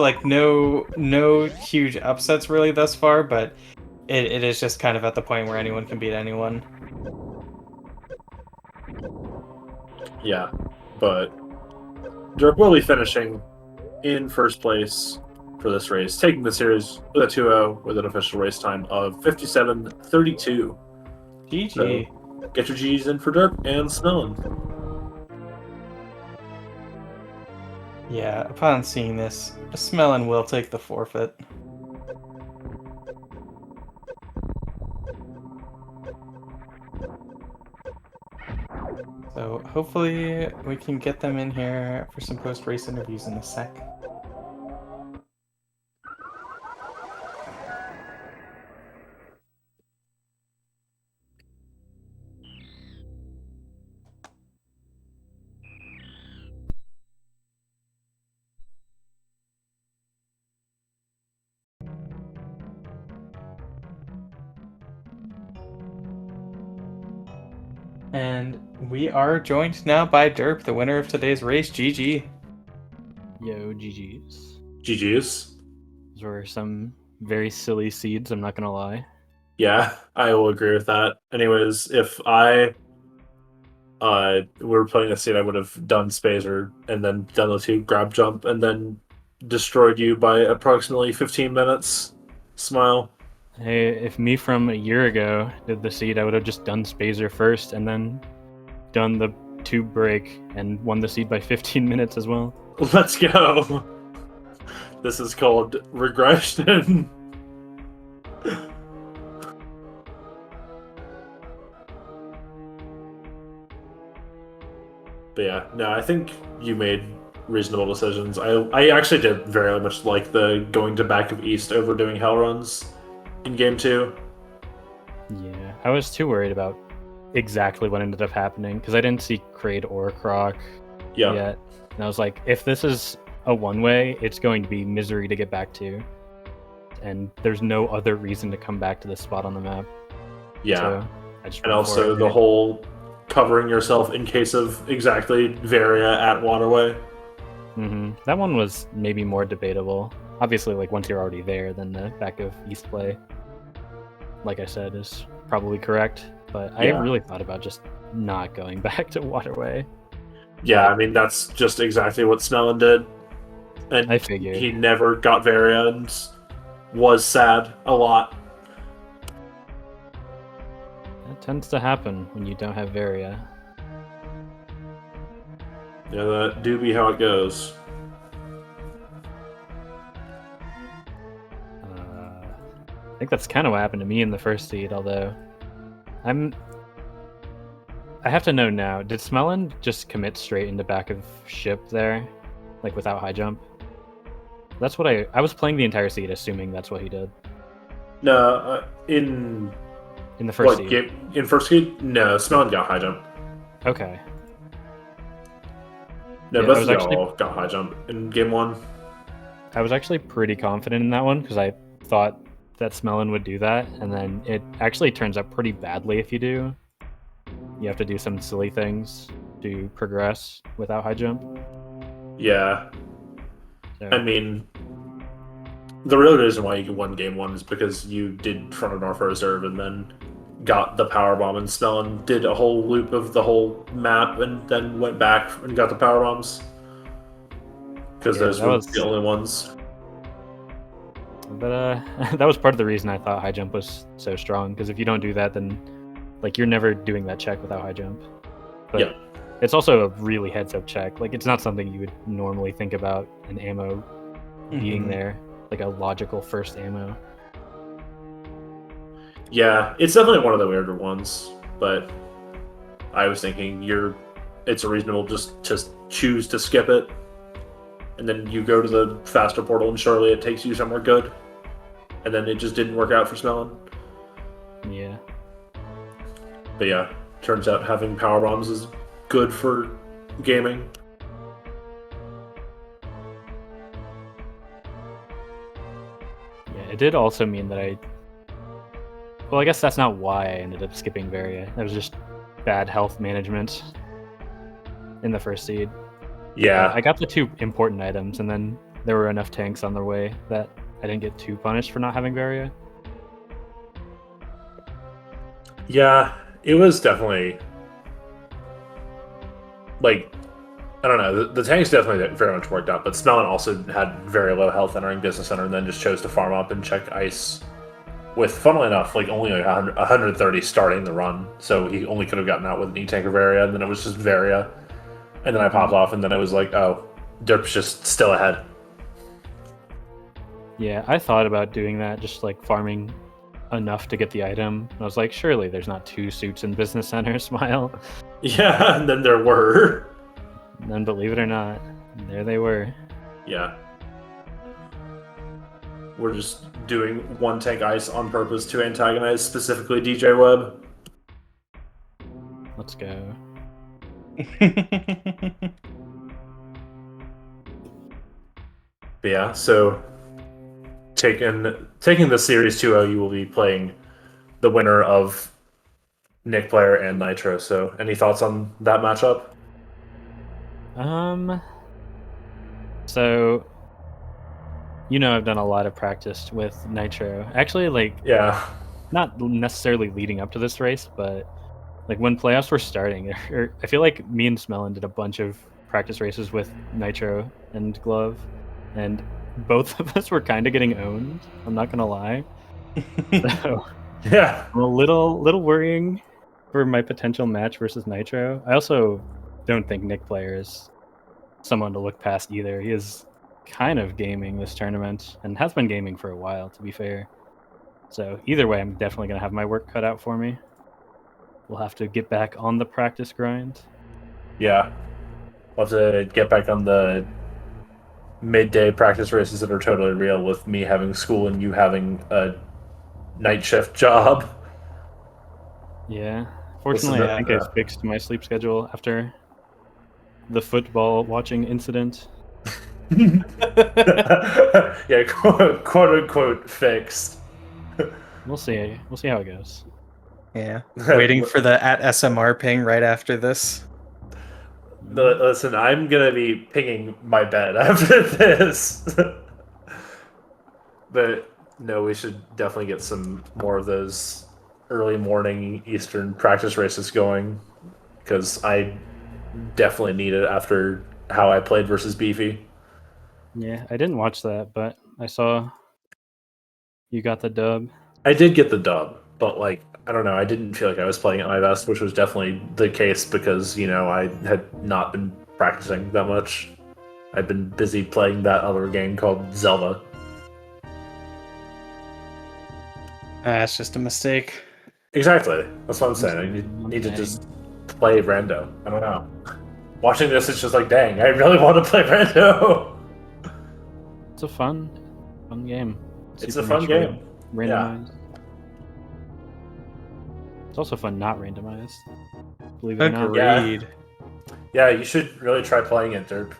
like, no huge upsets really thus far, but it is just kind of at the point where anyone can beat anyone. Yeah, but Derp will be finishing in first place for this race, taking the series with a 2-0 with an official race time of 57:32. GG. So get your G's in for Derp and Smelon. Yeah, upon seeing this, Smelon will take the forfeit. So hopefully we can get them in here for some post-race interviews in a sec. And we are joined now by Derp, the winner of today's race. GG. Yo, GG's. GG's. Those were some very silly seeds, I'm not gonna lie. Yeah, I will agree with that. Anyways, if I were playing a seed, I would have done Spazer and then done the 2 grab jump and then destroyed you by approximately 15 minutes. Smile. Hey, if me from a year ago did the seed, I would have just done Spazer first and then done the 2 break and won the seed by 15 minutes as well. Let's go. This is called regression. But yeah, no, I think you made reasonable decisions. I actually did very much like the going to back of East over doing hell runs in game 2. Yeah, I was too worried about exactly what ended up happening because I didn't see Kraid or Croc yet. And I was like, if this is a one-way, it's going to be misery to get back to. And there's no other reason to come back to this spot on the map. Yeah. So I just and also the whole covering yourself in case of exactly Varia at Waterway. That one was maybe more debatable. Obviously, like once you're already there, then the back of East play, like I said, is probably correct. But I really thought about just not going back to Waterway. Yeah, I mean, that's just exactly what Smelon did. And I figured. he never got Varia and was sad a lot. That tends to happen when you don't have Varia. Yeah, that do be how it goes. I think that's kind of what happened to me in the first seed, although I have to know now, did Smelon just commit straight into back of ship there? Like without high jump? That's what I was playing the entire seed assuming that's what he did. No, in the first seed. In first seed? No, Smelon got high jump. Okay. No, Yeah, both of y'all got high jump in game 1. I was actually pretty confident in that one because I thought that Smelon would do that, and then it actually turns out pretty badly if you do. You have to do some silly things to progress without high jump. Yeah. So, I mean, the real reason why you won game 1 is because you did front of North Reserve and then got the power bomb, and Smelon did a whole loop of the whole map and then went back and got the power bombs. Because those were the only ones. But that was part of the reason I thought high jump was so strong, because if you don't do that, then like you're never doing that check without high jump. But it's also a really heads-up check. Like it's not something you would normally think about an ammo being there, like a logical first ammo. Yeah, it's definitely one of the weirder ones, but I was thinking it's reasonable just to choose to skip it, and then you go to the faster portal and surely it takes you somewhere good, and then it just didn't work out for Smelon. Yeah. But yeah, turns out having power bombs is good for gaming. Yeah, it did also mean that well, I guess that's not why I ended up skipping Varia. That was just bad health management in the first seed. Yeah. I got the 2 important items, and then there were enough tanks on their way that I didn't get too punished for not having Varia. Yeah, it was definitely like, I don't know, the tanks definitely very much worked out, but Smelon also had very low health entering Business Center and then just chose to farm up and check ice with, funnily enough, like only like 130 starting the run, so he only could have gotten out with an E-Tank or Varia, and then it was just Varia. And then I popped off, and then it was like, oh, derp's just still ahead. Yeah, I thought about doing that, just like farming enough to get the item. I was like, surely there's not 2 suits in Business Center, smile. Yeah, and then there were. And then, believe it or not, there they were. Yeah. We're just doing 1 tank ice on purpose to antagonize specifically DJ Webb. Let's go. But yeah, so taking the Series 2-0, you will be playing the winner of Nick Player and Nitro. So any thoughts on that matchup? So I've done a lot of practice with Nitro. Actually, like, yeah, not necessarily leading up to this race, but like when playoffs were starting, I feel like me and Smelon did a bunch of practice races with Nitro and Glove, and both of us were kind of getting owned. I'm not gonna lie. So yeah, I'm a little worrying for my potential match versus Nitro. I also don't think Nick Player is someone to look past either. He has kind of gaming this tournament, and has been gaming for a while, to be fair. So either way, I'm definitely going to have my work cut out for me. We'll have to get back on the practice grind. Yeah. We'll have to get back on the midday practice races that are totally real with me having school and you having a night shift job. Yeah. Fortunately, I think I fixed my sleep schedule after the football watching incident. Yeah, quote unquote fixed. We'll see. We'll see how it goes. Yeah. Waiting for the @SMR ping right after this. Listen, I'm gonna be pinging my bed after this. But no, we should definitely get some more of those early morning Eastern practice races going, because I definitely need it after how I played versus Beefy. Yeah, I didn't watch that, but I saw you got the dub. I did get the dub, but like, I don't know, I didn't feel like I was playing at my best, which was definitely the case because, you know, I had not been practicing that much. I'd been busy playing that other game called Zelda. That's just a mistake. Exactly. That's what I'm saying. I need to just play Rando. I don't know. Watching this, it's just like, dang, I really want to play Rando. It's a fun game. It's a fun game. Randomized. Yeah. It's also fun not randomized. Believe it or not. Agreed. Yeah, you should really try playing it, derp.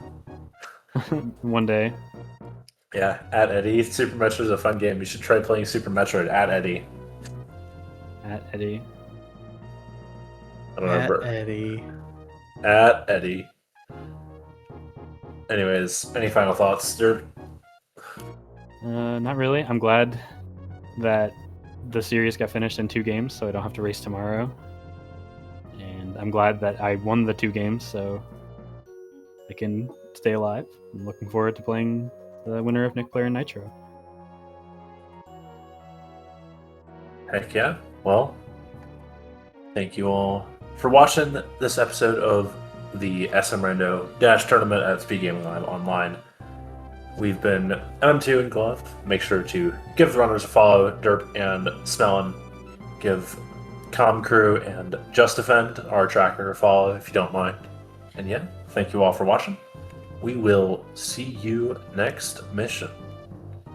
One day. Yeah, @Eddie. Super Metroid is a fun game. You should try playing Super Metroid @Eddie. @Eddie. I don't remember. @Eddie. @Eddie. Anyways, any final thoughts, derp? Not really. I'm glad that the series got finished in 2 games, so I don't have to race tomorrow. And I'm glad that I won the 2 games, so I can stay alive. I'm looking forward to playing the winner of Nick Player and Nitro. Heck yeah. Well, thank you all for watching this episode of the SM Rando Dash Tournament at Speedgaming Live Online. We've been M2 and Glove. Make sure to give the runners a follow, Derp and Smelon. Give Com Crew and Just Defend, our tracker, a follow if you don't mind. And yeah, thank you all for watching. We will see you next mission.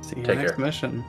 See you next mission.